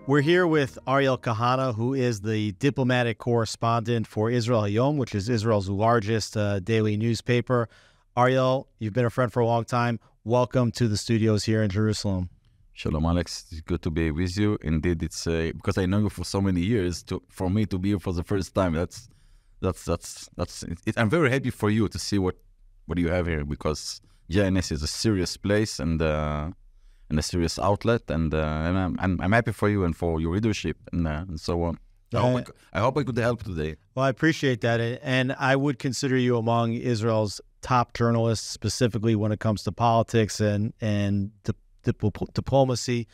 We're here with Ariel Kahana, who is the diplomatic correspondent for Israel Hayom, which is Israel's largest daily newspaper. Ariel, you've been a friend for a long time. Welcome to the studios here in Jerusalem. Shalom, Alex. It's good to be with you. Indeed, it's because I know you for so many years. For me to be here for the first time, that's it. I'm very happy for you to see what you have here, because JNS is a serious place and a serious outlet, and I'm happy for you and for your leadership and so on. I hope I could help today. Well, I appreciate that, and I would consider you among Israel's top journalists, specifically when it comes to politics and diplomacy.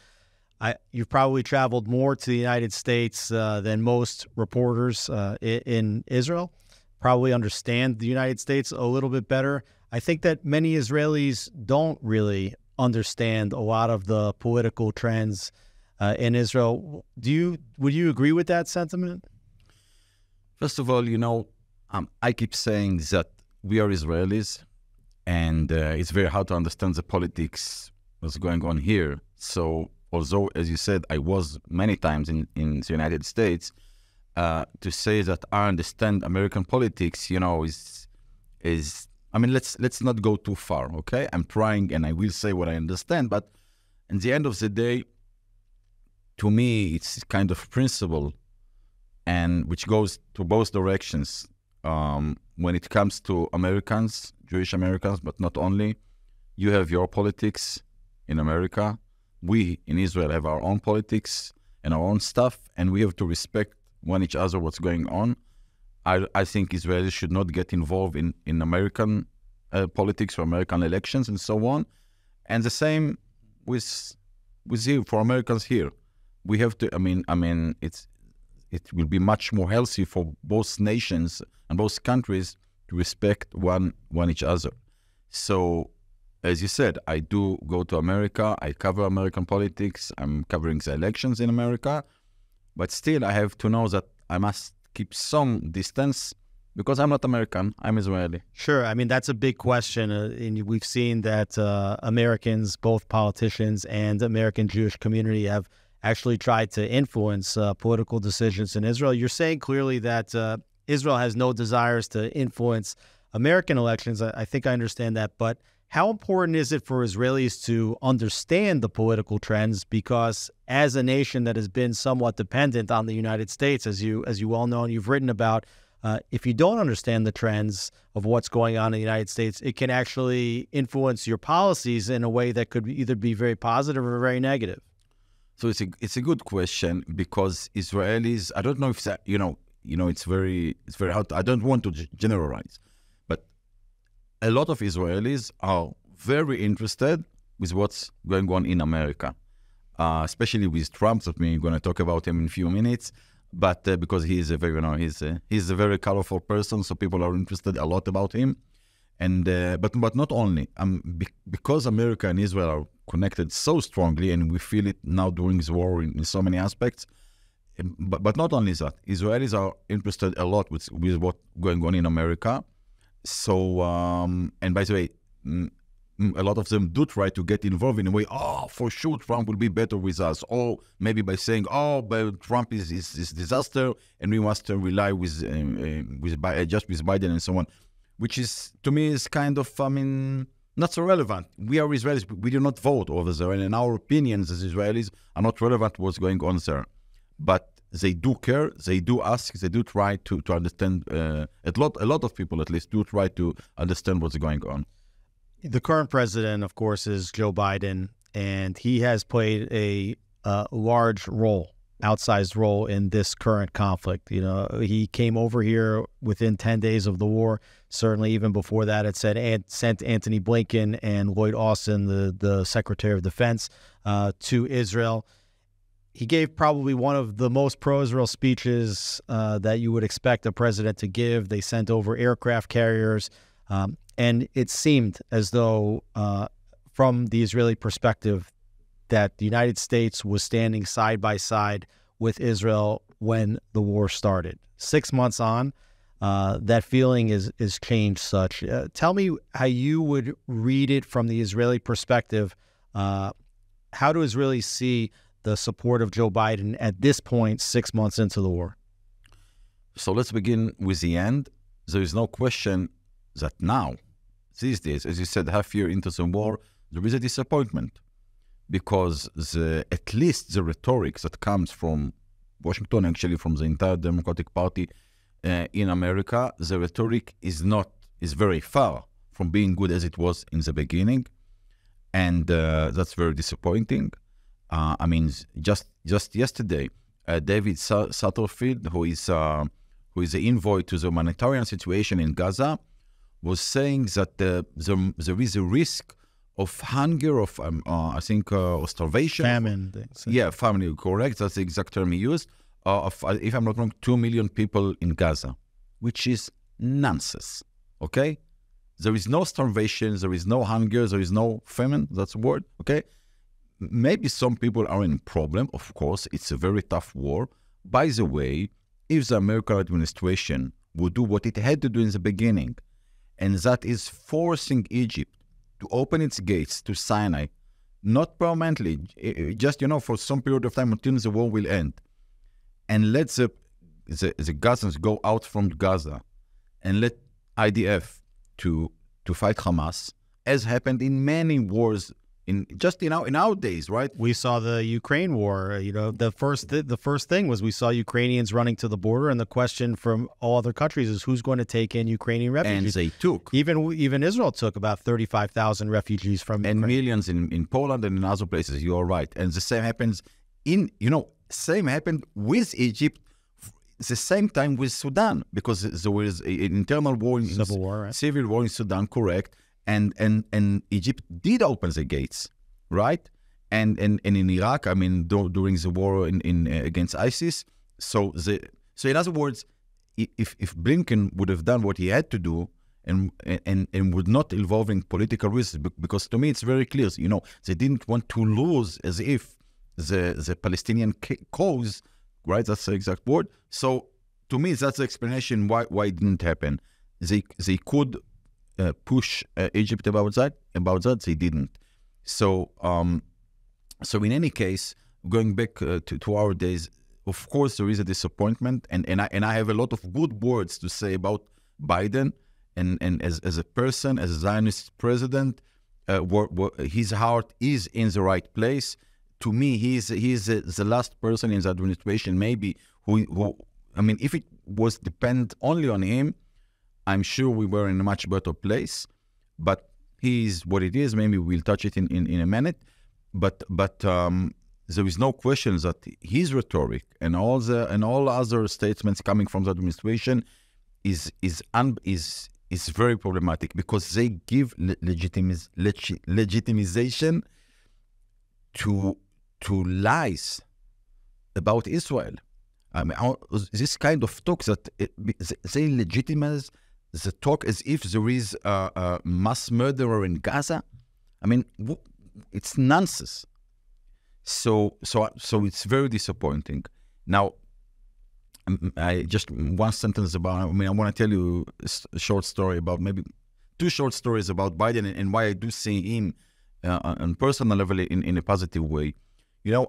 You've probably traveled more to the United States than most reporters in Israel. Probably understand the United States a little bit better. I think that many Israelis don't really understand a lot of the political trends in Israel. Would you agree with that sentiment? First of all, I keep saying that we are Israelis, and it's very hard to understand the politics what's going on here. So although, as you said, I was many times in the United States, to say that I understand American politics, is I mean, let's not go too far, okay? I'm trying, and I will say what I understand, but in the end of the day, to me, it's kind of principle, and which goes to both directions. When it comes to Americans, Jewish Americans, but not only, you have your politics in America. We in Israel have our own politics and our own stuff, and we have to respect one each other what's going on. I think Israelis should not get involved in American politics or American elections and so on. And the same with you, for Americans here. We have to, I mean, it will be much more healthy for both nations and both countries to respect one each other. So, as you said, I do go to America. I cover American politics. I'm covering the elections in America. But still, I have to know that I must keep some distance, because I'm not American, I'm Israeli. Sure. I mean, that's a big question. And we've seen that Americans, both politicians and American Jewish community, have actually tried to influence political decisions in Israel. You're saying clearly that Israel has no desires to influence American elections. I think I understand that. But how important is it for Israelis to understand the political trends? Because as a nation that has been somewhat dependent on the United States, as you well know, and you've written about, if you don't understand the trends of what's going on in the United States, it can actually influence your policies in a way that could either be very positive or very negative. So it's a good question, because Israelis, I don't know if that, it's very hard. I don't want to generalize, but a lot of Israelis are very interested with what's going on in America, especially with Trump. That we're going to talk about him in a few minutes. But because he is a very, he's a very colorful person, so people are interested a lot about him. And but not only, because America and Israel are connected so strongly, and we feel it now during the war in so many aspects. But not only that, Israelis are interested a lot with what's going on in America. So, and by the way, a lot of them do try to get involved in a way. Oh, for sure, Trump will be better with us. Or maybe by saying, oh, but Trump is disaster, and we must rely just with Biden and so on. Which is, to me, is kind of, not so relevant. We are Israelis. We do not vote over there, and in our opinions as Israelis are not relevant to what's going on there. But they do care. They do ask. They do try to understand. A lot of people, at least, do try to understand what's going on. The current president, of course, is Joe Biden, and he has played a large role, outsized role in this current conflict. He came over here within 10 days of the war. Certainly even before that, it sent Antony Blinken and Lloyd Austin, the Secretary of Defense, to Israel. He gave probably one of the most pro-Israel speeches that you would expect a president to give. They sent over aircraft carriers, and it seemed as though, from the Israeli perspective, that the United States was standing side by side with Israel when the war started. 6 months on, that feeling is changed such. Tell me how you would read it from the Israeli perspective. How do Israelis see the support of Joe Biden at this point, 6 months into the war? So let's begin with the end. There is no question that now, these days, as you said, half year into the war, there is a disappointment because at least the rhetoric that comes from Washington, actually from the entire Democratic Party in America, the rhetoric is very far from being good as it was in the beginning, and that's very disappointing. I mean, just yesterday, David Satterfield, who is the envoy to the humanitarian situation in Gaza, was saying that there is a risk of hunger, of I think, or starvation. Famine. Yeah, famine, correct. That's the exact term he used. If I'm not wrong, 2 million people in Gaza, which is nonsense, okay? There is no starvation, there is no hunger, there is no famine, that's a word, okay? Maybe some people are in problem, of course, it's a very tough war. By the way, if the American administration would do what it had to do in the beginning, and that is forcing Egypt to open its gates to Sinai, not permanently, just, for some period of time until the war will end, and let the Gazans go out from Gaza, and let IDF to fight Hamas, as happened in many wars in our days, right? We saw the Ukraine war. The first thing was we saw Ukrainians running to the border, and the question from all other countries is who's going to take in Ukrainian refugees. And they took. Even Israel took about 35,000 refugees from and Ukraine. Millions in Poland and in other places. You are right. And the same happens same happened with Egypt. The same time with Sudan, because there was an internal war, civil war in Sudan, correct? And Egypt did open the gates, right? And in Iraq, I mean, during the war against ISIS. So in other words, if Blinken would have done what he had to do and would not involve in political risks, because to me it's very clear, they didn't want to lose as if the Palestinian cause. Right, that's the exact word. So, to me, that's the explanation why it didn't happen. They could push Egypt about that. They didn't. So, in any case, going back to our days, of course, there is a disappointment, and I have a lot of good words to say about Biden, and as a person, as a Zionist president, his heart is in the right place. To me, he's the last person in the administration, maybe, who I mean, if it was depend only on him, I'm sure we were in a much better place. But he's what it is. Maybe we'll touch it in a minute. But there is no question that his rhetoric and all other statements coming from the administration is very problematic, because they give legitimization to lies about Israel. I mean, this kind of talk that they legitimize the talk as if there is a mass murderer in Gaza. I mean, it's nonsense. So it's very disappointing. Now, I just one sentence about. I mean, I want to tell you a short story about, maybe 2 short stories about Biden and why I do see him on personal level in a positive way.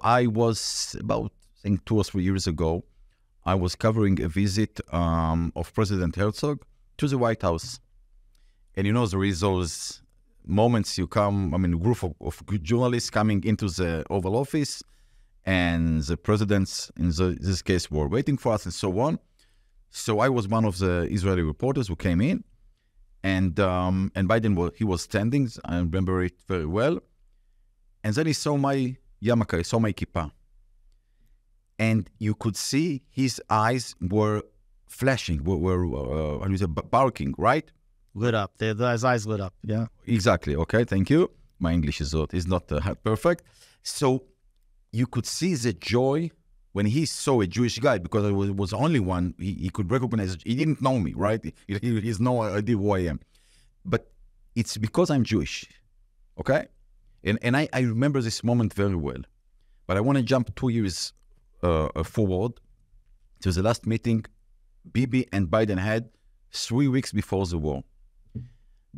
I was about, I think, 2 or 3 years ago, I was covering a visit of President Herzog to the White House. And there is those moments you come, I mean, a group of good journalists coming into the Oval Office, and the presidents, in this case, were waiting for us and so on. So I was one of the Israeli reporters who came in, and Biden, he was standing, I remember it very well. And then he saw my yarmulke, he saw my kippah. And you could see his eyes were flashing, were barking, right? Lit up. His eyes lit up, yeah. Exactly, okay, thank you. My English is not perfect. So you could see the joy when he saw a Jewish guy, because I was the only one he could recognize. He didn't know me, right? He has no idea who I am. But it's because I'm Jewish, okay? And I remember this moment very well. But I want to jump 2 years forward to the last meeting Bibi and Biden had 3 weeks before the war.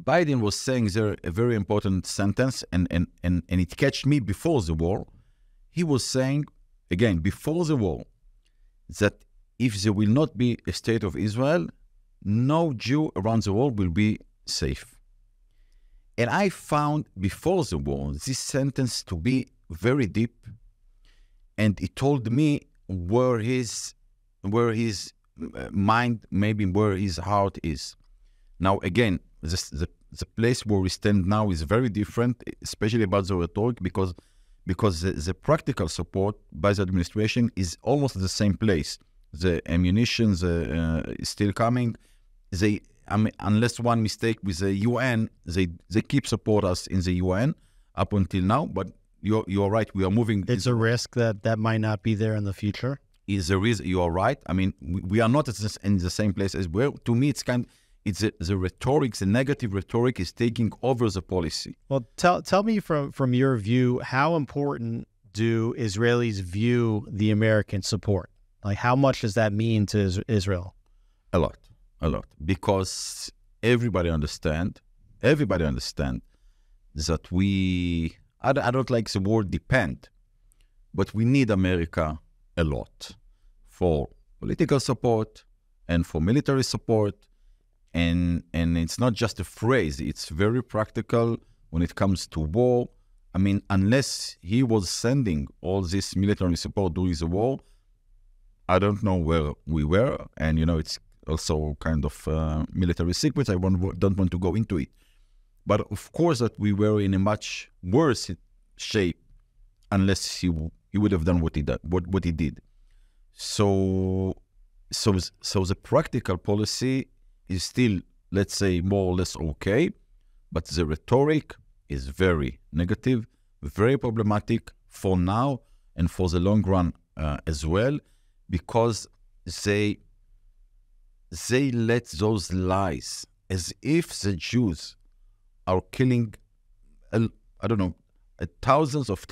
Biden was saying there a very important sentence, and it catched me before the war. he was saying, again, before the war, that if there will not be a state of Israel, no Jew around the world will be safe. And I found before the war this sentence to be very deep, and it told me where his mind, maybe where his heart is. Now, again, the place where we stand now is very different, especially about the rhetoric, because the practical support by the administration is almost the same place. The ammunition is still coming. Unless one mistake with the UN, they keep support us in the UN up until now. But you're right. We are moving. It's a risk that might not be there in the future. Is a reason. You are right. I mean, we are not in the same place as well. To me, it's the rhetoric, the negative rhetoric is taking over the policy. Well, tell me from your view, how important do Israelis view the American support? Like, how much does that mean to Israel? A lot. Because everybody understand that I don't like the word depend, but we need America a lot for political support and for military support. And it's not just a phrase, it's very practical when it comes to war. I mean, unless he was sending all this military support during the war, I don't know where we were. And, it's also kind of military secrets. I don't want to go into it. But of course that we were in a much worse shape unless he would have done what he did. So the practical policy is still, let's say, more or less okay, but the rhetoric is very negative, very problematic for now and for the long run as well, because they let those lies, as if the Jews are killing, thousands of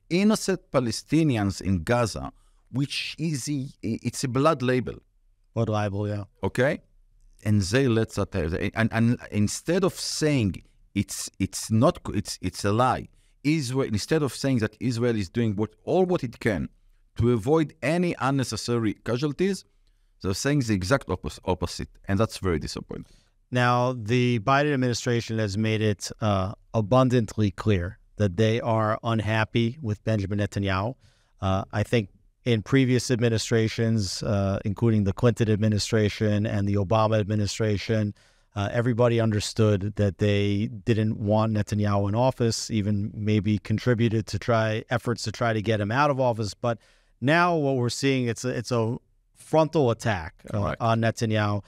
innocent Palestinians in Gaza, which it's a blood label. Blood libel, yeah. Okay? And they let that, and instead of saying it's a lie, Israel, instead of saying that Israel is doing what it can to avoid any unnecessary casualties, they're saying the exact opposite, and that's very disappointing. Now, the Biden administration has made it abundantly clear that they are unhappy with Benjamin Netanyahu. I think in previous administrations, including the Clinton administration and the Obama administration, everybody understood that they didn't want Netanyahu in office, even maybe contributed to efforts to try to get him out of office. But now what we're seeing, it's a frontal attack on Netanyahu.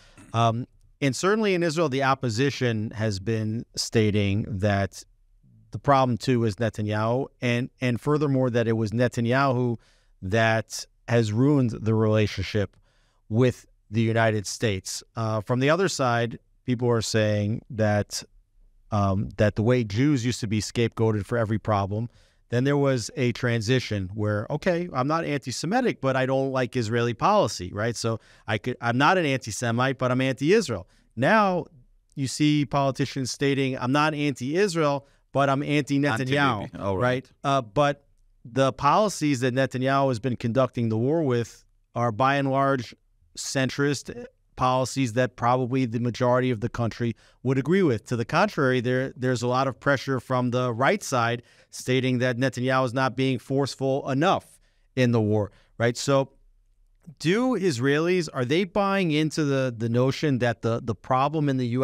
And certainly in Israel, the opposition has been stating that the problem too is Netanyahu, and furthermore that it was Netanyahu that has ruined the relationship with the United States. From the other side, people are saying that the way Jews used to be scapegoated for every problem, then there was a transition where, okay, I'm not anti-Semitic, but I don't like Israeli policy, right? So I'm not an anti-Semite, but I'm anti-Israel. Now you see politicians stating, I'm not anti-Israel, but I'm anti-Netanyahu, right? But the policies that Netanyahu has been conducting the war with are by and large centrist policies that probably the majority of the country would agree with. To the contrary, there's a lot of pressure from the right side stating that Netanyahu is not being forceful enough in the war, right? So do Israelis, are they buying into the notion that the problem in the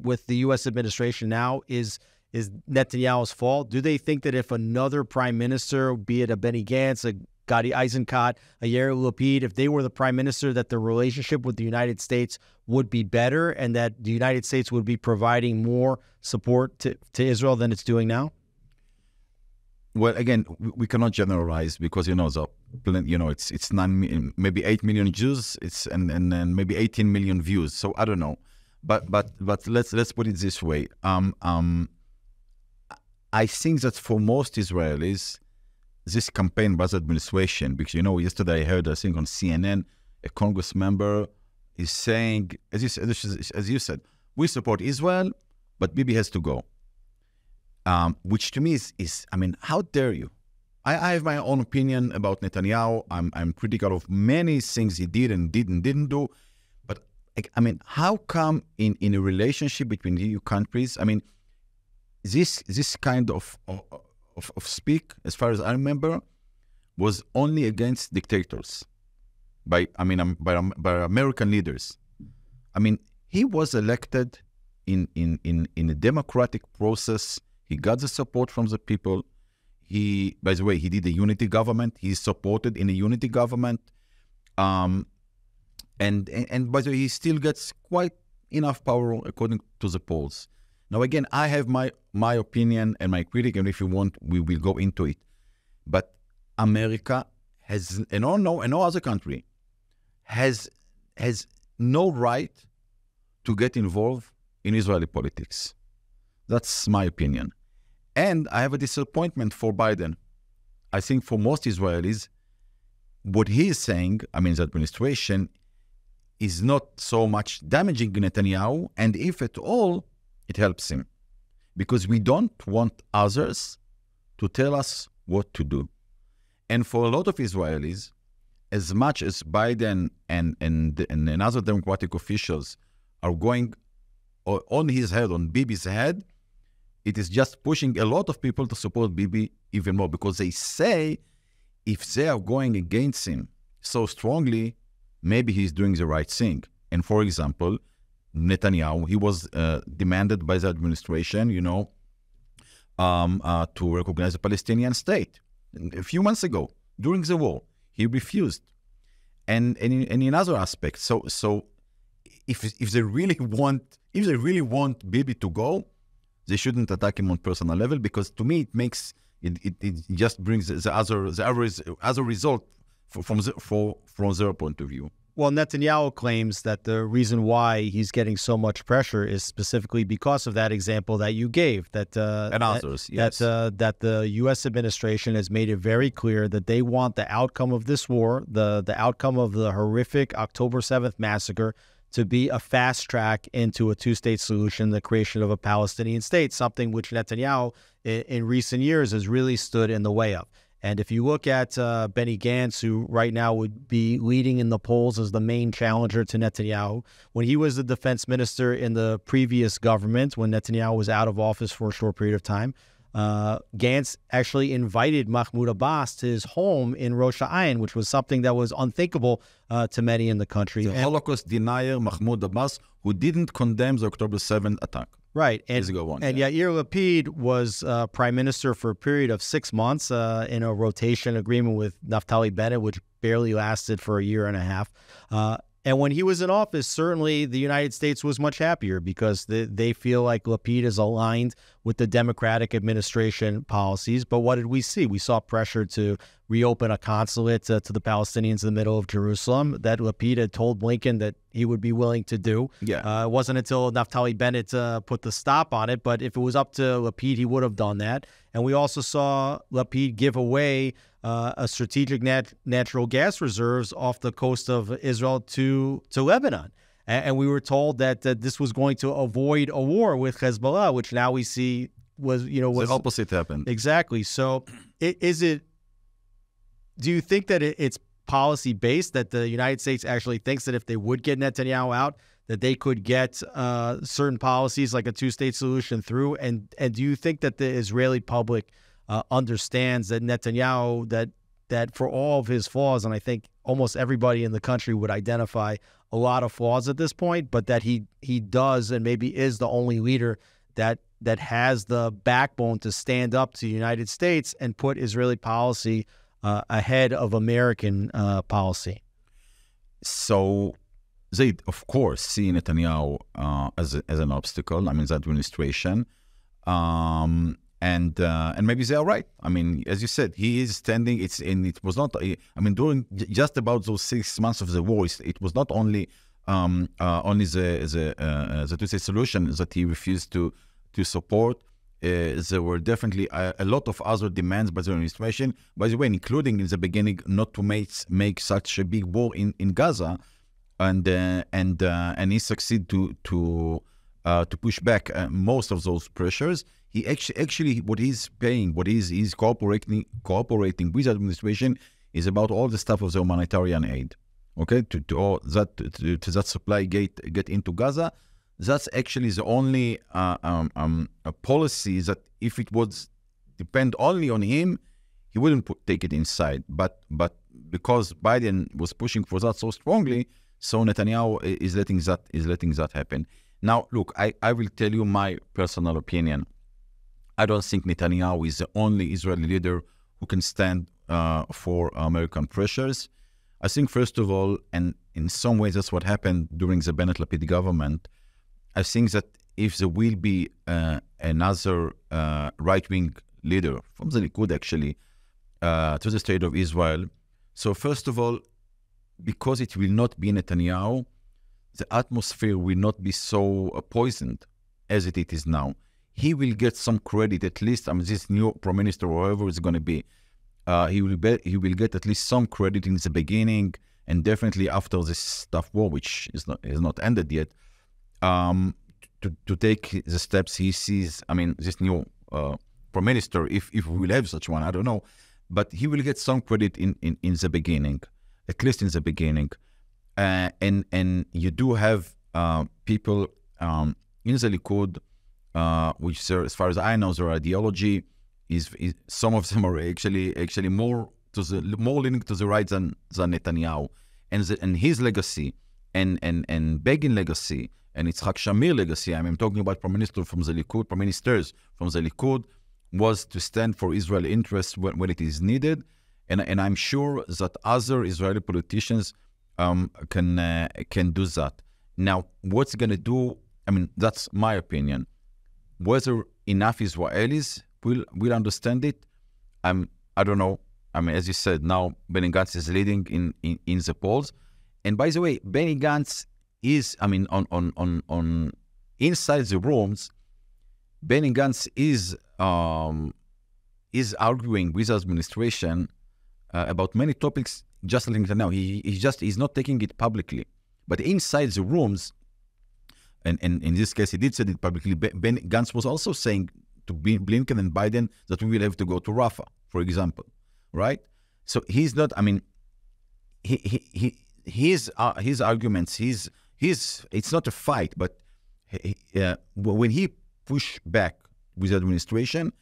with the U.S. administration now is Netanyahu's fault? Do they think that if another prime minister, be it a Benny Gantz, a Gadi Eisenkot, a Yair Lapid, if they were the prime minister, that the relationship with the United States would be better and that the United States would be providing more support to Israel than it's doing now? Well, again, we cannot generalize because it's 9, maybe 8 million Jews, and maybe 18 million views. So I don't know, but let's put it this way. I think that for most Israelis, this campaign by the administration, because yesterday I heard, I think on CNN, a Congress member is saying, as you said, we support Israel, but Bibi has to go. Which to me is, I mean, how dare you? I have my own opinion about Netanyahu. I'm critical of many things he did and didn't do. But I mean, how come in a relationship between the EU countries? I mean, this kind of speak, as far as I remember, was only against dictators by American leaders. I mean, he was elected in a democratic process. He got the support from the people. He, by the way, he did a unity government. He's supported in a unity government. And by the way, he still gets quite enough power according to the polls. Now, again, I have my opinion and my critique, and if you want, we will go into it. But America has, and no other country has no right to get involved in Israeli politics. That's my opinion. And I have a disappointment for Biden. I think for most Israelis, what he is saying, I mean, the administration, is not so much damaging Netanyahu, and if at all, it helps him. Because we don't want others to tell us what to do. And for a lot of Israelis, as much as Biden and other democratic officials are going on his head, on Bibi's head, it is just pushing a lot of people to support Bibi even more, because they say if they are going against him so strongly, maybe he's doing the right thing. And for example, Netanyahu, he was demanded by the administration, to recognize the Palestinian state. A few months ago, during the war, he refused. And in other aspects, so if they really want Bibi to go, they shouldn't attack him on personal level, because to me it just brings the other result from their point of view. Well, Netanyahu claims that the reason why he's getting so much pressure is specifically because of that example that you gave, that and others, yes. that the U.S. administration has made it very clear that they want the outcome of this war, the outcome of the horrific October 7th massacre, to be a fast track into a two-state solution, the creation of a Palestinian state, something which Netanyahu in recent years has really stood in the way of. And if you look at Benny Gantz, who right now would be leading in the polls as the main challenger to Netanyahu, when he was the defense minister in the previous government, when Netanyahu was out of office for a short period of time, Gantz actually invited Mahmoud Abbas to his home in Rosh Hashanah, which was something that was unthinkable to many in the country. The Holocaust denier Mahmoud Abbas, who didn't condemn the October 7th attack. Right. And Yair Lapid was prime minister for a period of 6 months in a rotation agreement with Naftali Bennett, which barely lasted for a year and a half. And when he was in office, certainly the United States was much happier, because they feel like Lapid is aligned with the Democratic administration policies. But what did we see? We saw pressure to reopen a consulate to the Palestinians in the middle of Jerusalem that Lapid had told Blinken that he would be willing to do. Yeah. It wasn't until Naftali Bennett put the stop on it. But if it was up to Lapid, he would have done that. And we also saw Lapid give away a strategic natural gas reserves off the coast of Israel to Lebanon. And we were told that this was going to avoid a war with Hezbollah, which now we see was the opposite happened. Exactly. So do you think that it's policy based, that the United States actually thinks that if they would get Netanyahu out, that they could get certain policies like a two-state solution through? And do you think that the Israeli public understands that Netanyahu, that for all of his flaws, and I think almost everybody in the country would identify a lot of flaws at this point, but that he does and maybe is the only leader that has the backbone to stand up to the United States and put Israeli policy ahead of American policy? So they, of course, see Netanyahu as an obstacle. I mean, the administration. And maybe they are right. I mean, as you said, he is standing. It was not. I mean, during just about those 6 months of the war, it was not only the two-state solution that he refused to support. There were definitely a lot of other demands by the administration. By the way, including in the beginning, not to make such a big war in Gaza, and he succeeded to push back most of those pressures. He actually what he's paying, what he's cooperating with the administration is about all the stuff of the humanitarian aid. Okay, to that supply get into Gaza. That's actually the only a policy that if it was depend only on him, he wouldn't take it inside. But because Biden was pushing for that so strongly, so Netanyahu is letting that happen. Now, look, I will tell you my personal opinion. I don't think Netanyahu is the only Israeli leader who can stand for American pressures. I think, first of all, and in some ways that's what happened during the Bennett-Lapid government, I think that if there will be another right-wing leader from the Likud, actually, to the state of Israel, so first of all, because it will not be Netanyahu, the atmosphere will not be so poisoned as it is now. He will get some credit, at least. I mean, this new prime minister, or whoever it's going to be, he will get at least some credit in the beginning, and definitely after this tough war, which is not ended yet, to take the steps he sees. I mean, this new prime minister, if we will have such one, I don't know, but he will get some credit in the beginning, at least in the beginning, and you do have people in the Likud, which, as far as I know, their ideology is some of them are actually more leaning to the right than Netanyahu, and his legacy, and Begin legacy, and Yitzhak Shamir legacy. I'm talking about prime ministers from the Likud, was to stand for Israel interests when it is needed, and I'm sure that other Israeli politicians can do that. Now, what's going to do? I mean, that's my opinion. Whether enough Israelis will understand it, I don't know. I mean, as you said, now Benny Gantz is leading in the polls, and by the way, Benny Gantz is, I mean, on inside the rooms, Benny Gantz is arguing with the administration about many topics, just like Netanyahu. He's not taking it publicly, but inside the rooms. And in this case, he did say it publicly. Ben Gantz was also saying to Blinken and Biden that we will have to go to Rafah, for example, right? So he's not. I mean, his arguments. It's not a fight, but when he push back with the administration,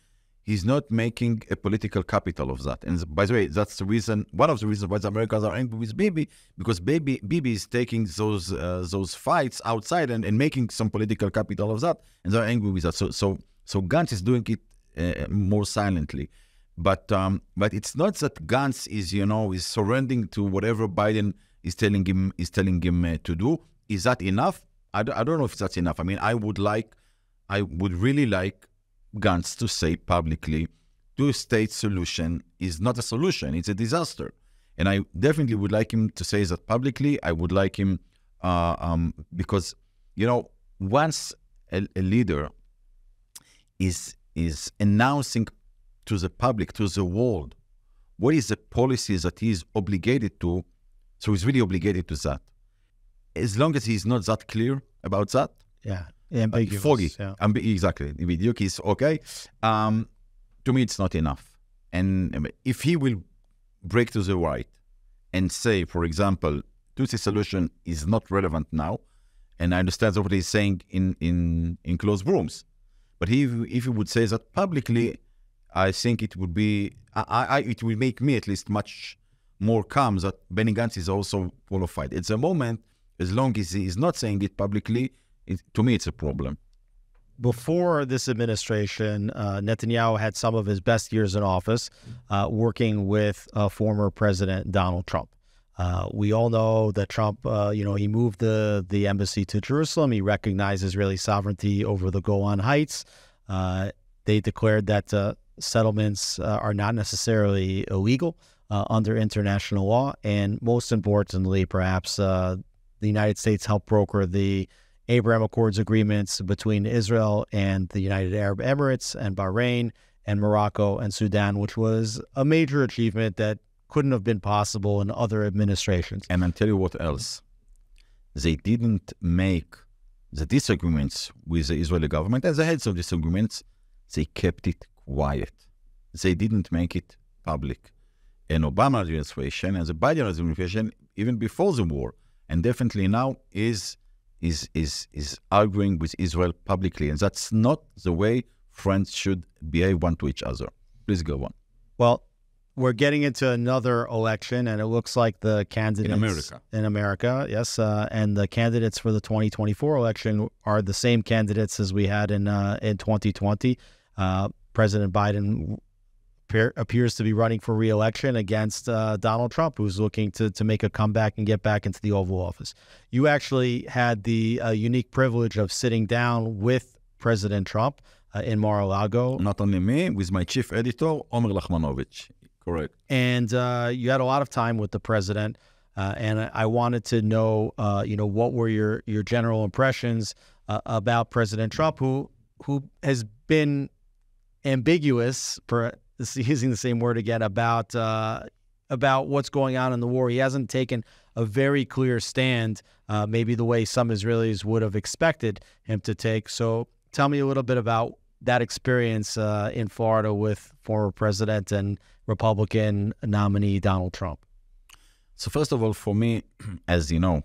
he's not making a political capital of that. And by the way, that's the reason. One of the reasons why the Americans are angry with Bibi, because Bibi is taking those fights outside and making some political capital of that, and they're angry with that. So Gantz is doing it more silently, but it's not that Gantz is surrendering to whatever Biden is telling him to do. Is that enough? I don't know if that's enough. I mean, I would really like Gantz to say publicly, two-state solution is not a solution, it's a disaster. And I definitely would like him to say that publicly. I would like him, because, once a leader is announcing to the public, to the world, what is the policy that he is obligated to, so he's really obligated to that. As long as he's not that clear about that, ambiguous. Foggy. Yeah. Exactly. Ambiguous is okay. To me, it's not enough. And if he will break to the right and say, for example, two-state solution is not relevant now, and I understand what he's saying in closed rooms, but if he would say that publicly, I think it would be, it will make me at least much more calm that Benny Gantz is also qualified. At the moment, as long as he is not saying it publicly, to me, it's a problem. Before this administration, Netanyahu had some of his best years in office working with former President Donald Trump. We all know that Trump, he moved the embassy to Jerusalem. He recognized Israeli sovereignty over the Golan Heights. They declared that settlements are not necessarily illegal under international law. And most importantly, perhaps, the United States helped broker the Abraham Accords agreements between Israel and the United Arab Emirates and Bahrain and Morocco and Sudan, which was a major achievement that couldn't have been possible in other administrations. And I'll tell you what else. They didn't make the disagreements with the Israeli government, as they had some disagreements, they kept it quiet. They didn't make it public. And Obama administration and the Biden administration, even before the war, and definitely now, is arguing with Israel publicly. And that's not the way friends should behave one to each other. Please go on. Well, we're getting into another election, and it looks like the candidates in America, yes, and the candidates for the 2024 election are the same candidates as we had in 2020. President Biden appears to be running for re-election against Donald Trump, who's looking to make a comeback and get back into the Oval Office. You actually had the unique privilege of sitting down with President Trump in Mar-a-Lago. Not only me, with my chief editor, Omer Lachmanovich. Correct. And you had a lot of time with the president, and I wanted to know, what were your general impressions about President Trump, who has been ambiguous, using the same word again, about what's going on in the war. He hasn't taken a very clear stand, maybe the way some Israelis would have expected him to take. So tell me a little bit about that experience in Florida with former president and Republican nominee Donald Trump. So first of all, for me, as you know,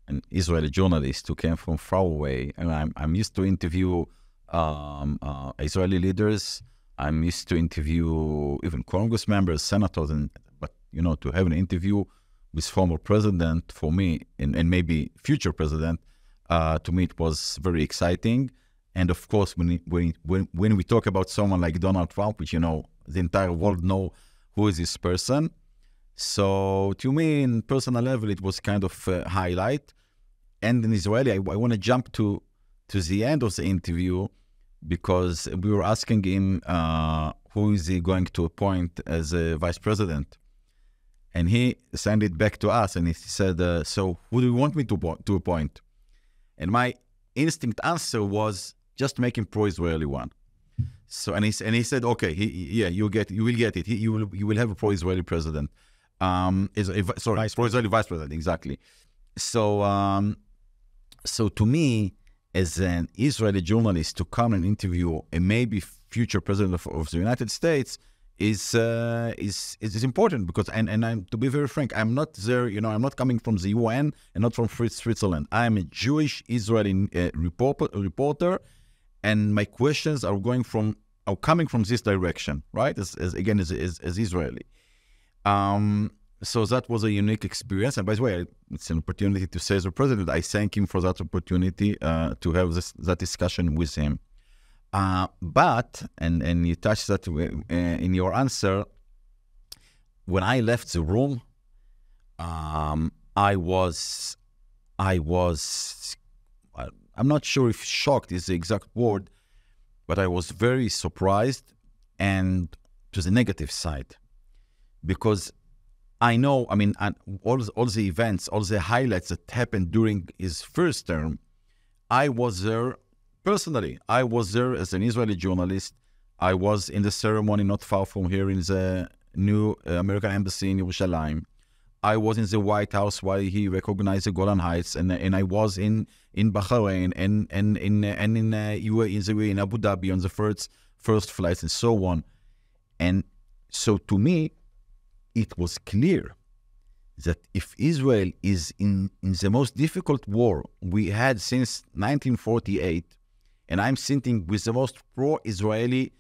an Israeli journalist who came from far away, and I'm used to interview Israeli leaders. I'm used to interview even Congress members, senators, but to have an interview with former president, for me, and maybe future president, to me it was very exciting. And of course, when we talk about someone like Donald Trump, which the entire world know who is this person. So to me, in personal level, it was kind of a highlight. And in Israeli, I want to jump to the end of the interview, because we were asking him who is he going to appoint as a vice president. And he sent it back to us, and he said, so who do you want me to appoint? And my instinct answer was, just make him pro-Israeli one. So and he said, okay, you will get it. You will have a pro-Israeli president. Pro-Israeli vice president, exactly. So so to me, as an Israeli journalist, to come and interview a maybe future president of the United States is important, because and I'm, to be very frank, I'm not there. I'm not coming from the UN and not from Switzerland. I'm a Jewish Israeli reporter. And my questions are coming from this direction, right? As Israeli. So that was a unique experience. And by the way, it's an opportunity to say as a president, I thank him for that opportunity to have that discussion with him. But you touched that in your answer. When I left the room, I was. I'm not sure if shocked is the exact word, but I was very surprised, and to the negative side, because I know, all the events, all the highlights that happened during his first term, I was there personally. I was there as an Israeli journalist. I was in the ceremony not far from here in the new American Embassy in Jerusalem. I was in the White House while he recognized the Golan Heights, and I was in Bahrain and in UAE, in Abu Dhabi on the first flights and so on. And so to me, it was clear that if Israel is in the most difficult war we had since 1948, and I'm sitting with the most pro-Israeli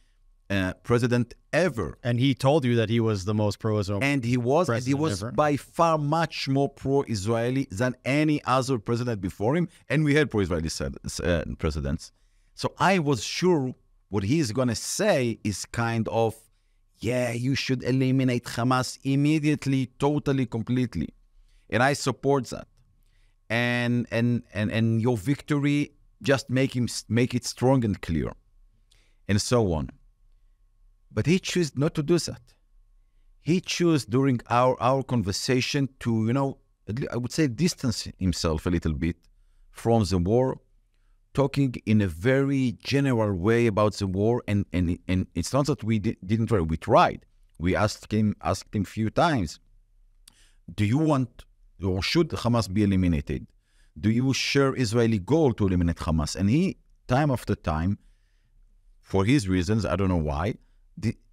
president ever. And he told you that he was the most pro-Israel. And he was ever. By far much more pro-Israeli than any other president before him. And we had pro-Israeli presidents. So I was sure what he's going to say is kind of, yeah, you should eliminate Hamas immediately, totally, completely. And I support that. And your victory, just make it strong and clear. And so on. But he chose not to do that. He chose during our conversation to, I would say, distance himself a little bit from the war, talking in a very general way about the war. And it's not that we didn't try. We tried. We asked him a few times, do you want, or should Hamas be eliminated? Do you share Israeli goal to eliminate Hamas? And he, time after time, for his reasons, I don't know why,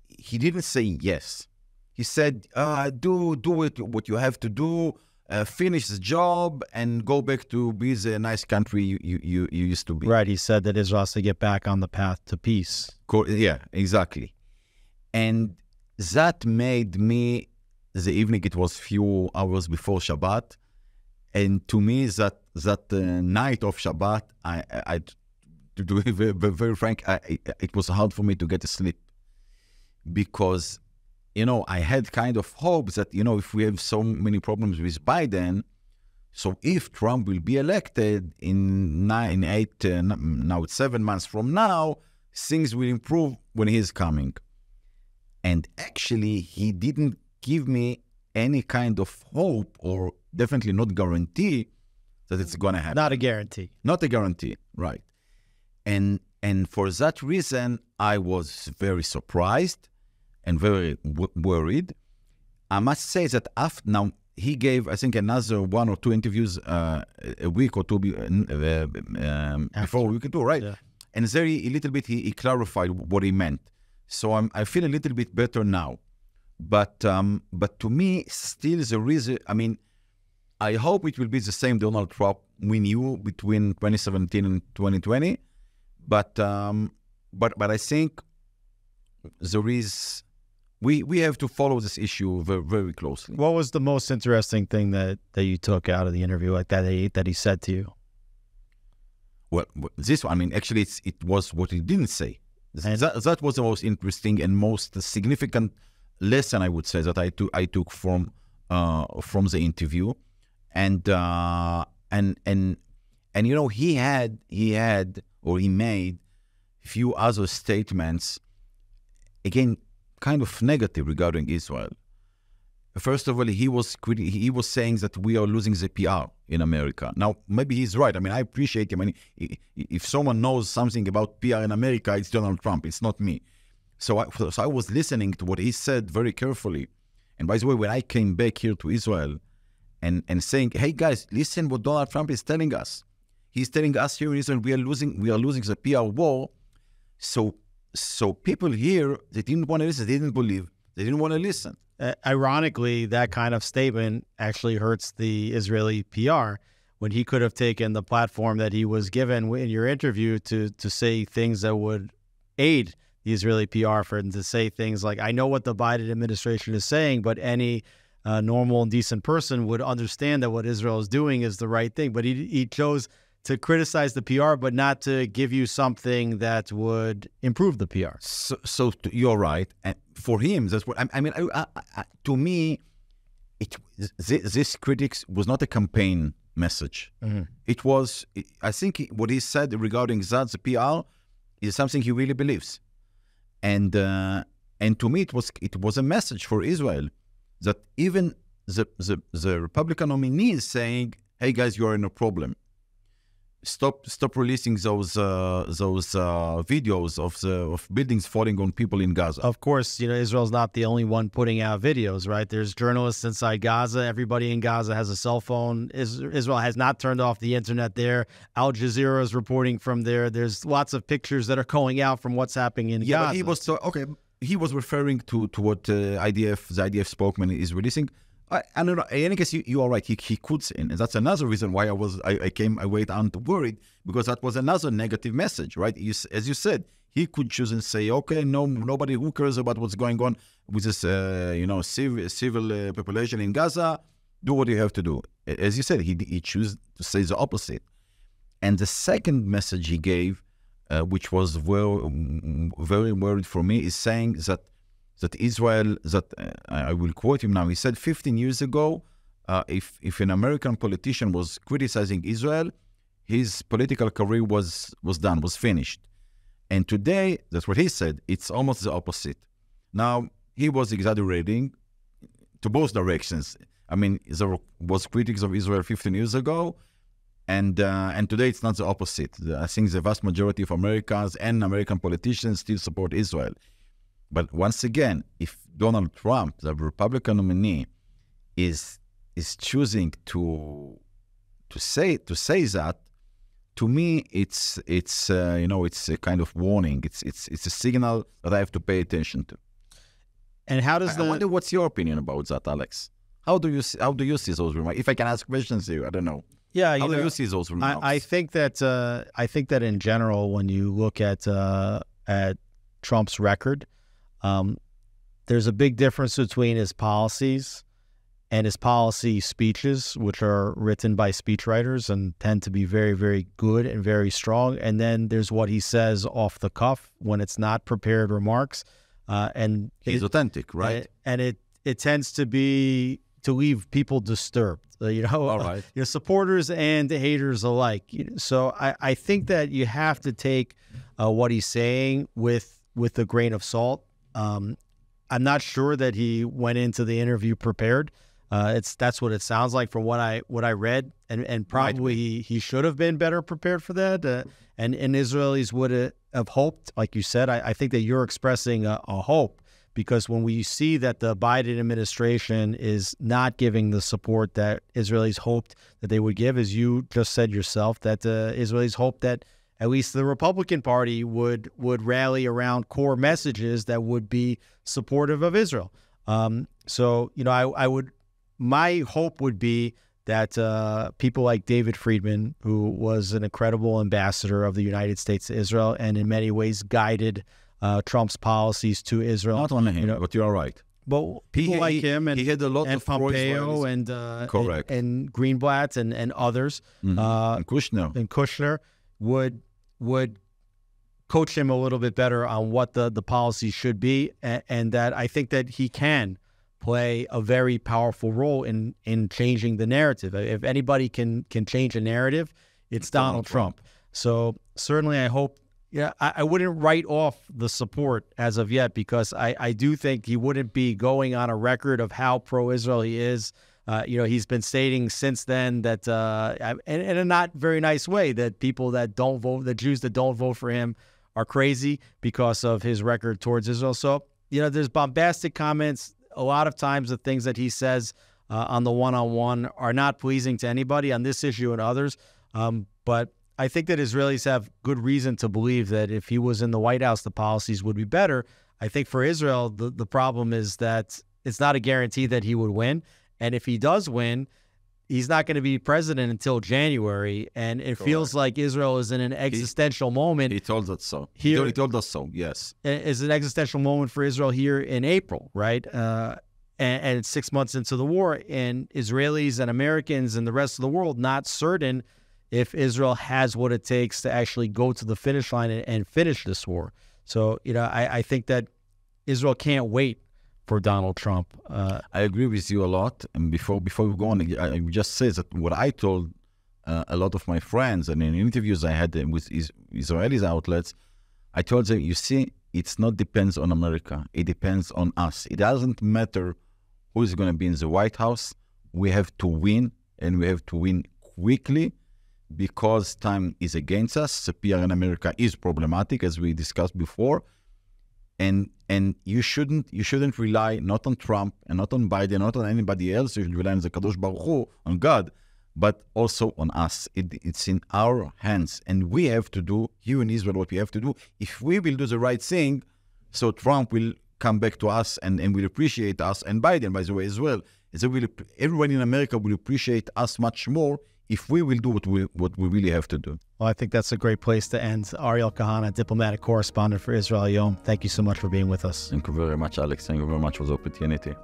he didn't say yes. He said, do what you have to do, finish the job, and go back to be the nice country you used to be. Right. He said that Israel has to get back on the path to peace. Yeah, exactly. And that made me, the evening, it was few hours before Shabbat, and to me, that night of Shabbat, to be very frank, it was hard for me to get to sleep, because, I had kind of hopes that, if we have so many problems with Biden, so if Trump will be elected in 7 months from now, things will improve when he's coming. And actually, he didn't give me any kind of hope, or definitely not guarantee that it's going to happen. Not a guarantee. Not a guarantee, right. And for that reason, I was very surprised and very worried. I must say that after now, he gave, I think, another 1 or 2 interviews a week or two before we could do, right? Yeah. And a little bit, he clarified what he meant. So I feel a little bit better now. But to me, still the reason, I hope it will be the same Donald Trump we knew between 2017 and 2020. But I think there is, we have to follow this issue very, very closely. What was the most interesting thing that you took out of the interview, like that he said to you? Well, this one, actually, it was what he didn't say. That was the most interesting and most significant lesson, I would say, that I took from the interview, and he made a few other statements, again, kind of negative regarding Israel. First of all, he was saying that we are losing the PR in America. Now, maybe he's right. I appreciate him. If someone knows something about PR in America, it's Donald Trump. It's not me. So I was listening to what he said very carefully. And by the way, when I came back here to Israel and saying, hey guys, listen what Donald Trump is telling us. He's telling us here in Israel we are losing the PR war. So people here, they didn't want to listen. They didn't believe. They didn't want to listen. Ironically, that kind of statement actually hurts the Israeli PR, when he could have taken the platform that he was given in your interview to say things that would aid the Israeli PR, to say things like, I know what the Biden administration is saying, but any normal and decent person would understand that what Israel is doing is the right thing. But he chose to criticize the PR, but not to give you something that would improve the PR. So you're right. And for him, that's what to me, this critics was not a campaign message. Mm-hmm. It was, I think, what he said regarding that, the PR, is something he really believes. And to me, it was a message for Israel that even the Republican nominee is saying, hey guys, you are in a problem. Stop releasing those videos of buildings falling on people in Gaza. Of course, Israel's not the only one putting out videos, right? There's journalists inside Gaza. Everybody in Gaza has a cell phone. Israel has not turned off the internet there. Al Jazeera is reporting from there. There's lots of pictures that are going out from what's happening in Gaza. But he was referring to what the IDF spokesman is releasing. I don't know. In any case, you are right. He could, and that's another reason why I went on to worried, because that was another negative message, right? As you said, he could choose and say, okay, nobody who cares about what's going on with this, civil population in Gaza. Do what you have to do. As you said, he chose to say the opposite. And the second message he gave, which was very worried for me, is saying that Israel, I will quote him now, he said 15 years ago, if an American politician was criticizing Israel, his political career was done, was finished. And today, that's what he said, it's almost the opposite. Now, he was exaggerating to both directions. There was critics of Israel 15 years ago, and today it's not the opposite. I think the vast majority of Americans and American politicians still support Israel. But once again, if Donald Trump, the Republican nominee, is choosing to say that, to me, it's it's a kind of warning. It's a signal that I have to pay attention to. And how does I wonder what's your opinion about that, Alex? How do you see those remarks? If I can ask questions to you, I don't know. Yeah, how do you see those remarks? I think that in general, when you look at Trump's record, there's a big difference between his policies and his policy speeches, which are written by speechwriters and tend to be very, very good and very strong. And then there's what he says off the cuff when it's not prepared remarks. And he's authentic, right? And it tends to leave people disturbed, All right. Your supporters and haters alike. So I think that you have to take what he's saying with a grain of salt. I'm not sure that he went into the interview prepared. That's what it sounds like from what I read, and probably he should have been better prepared for that. And Israelis would have hoped, like you said. I think that you're expressing a hope, because when we see that the Biden administration is not giving the support that Israelis hoped that they would give, as you just said yourself, that Israelis hoped that at least the Republican Party would rally around core messages that would be supportive of Israel. So my hope would be that people like David Friedman, who was an incredible ambassador of the United States to Israel and in many ways guided Trump's policies to Israel. Not only him, but you're right. But people like him and, he had a lot of Pompeo and correct. and Greenblatt and others, and Kushner would coach him a little bit better on what the policy should be, and that I think that he can play a very powerful role in changing the narrative. If anybody can change a narrative, it's Donald Trump. So certainly I hope, I wouldn't write off the support as of yet, because I do think he wouldn't be going on a record of how pro-Israel he is. He's been stating since then that, in a not very nice way, that people that don't vote, the Jews that don't vote for him, are crazy because of his record towards Israel. So, there's bombastic comments. A lot of times the things that he says on the one-on-one are not pleasing to anybody on this issue and others. But I think that Israelis have good reason to believe that if he was in the White House, the policies would be better. I think for Israel, the problem is that it's not a guarantee that he would win. And if he does win, he's not going to be president until January. And it feels like Israel is in an existential moment. He told us so. He told us so, yes. It's an existential moment for Israel here in April, right? And 6 months into the war, and Israelis and Americans and the rest of the world not certain if Israel has what it takes to actually go to the finish line and finish this war. So, I think that Israel can't wait for Donald Trump. I agree with you a lot. And before we go on, I just say that what I told a lot of my friends and in interviews I had with Israeli outlets, I told them, you see, it's not depends on America. It depends on us. It doesn't matter who is going to be in the White House. We have to win, and we have to win quickly, because time is against us. The PR in America is problematic, as we discussed before. And you shouldn't rely not on Trump and not on Biden, not on anybody else. You should rely on the Kadosh Baruch Hu, on God, but also on us. It's in our hands, and we have to do here in Israel what we have to do. If we will do the right thing, so Trump will come back to us and will appreciate us, and Biden, by the way, as well. So everyone in America will appreciate us much more if we will do what we really have to do. Well, I think that's a great place to end. Ariel Kahana, diplomatic correspondent for Israel Hayom. Thank you so much for being with us. Thank you very much, Alex. Thank you very much for the opportunity.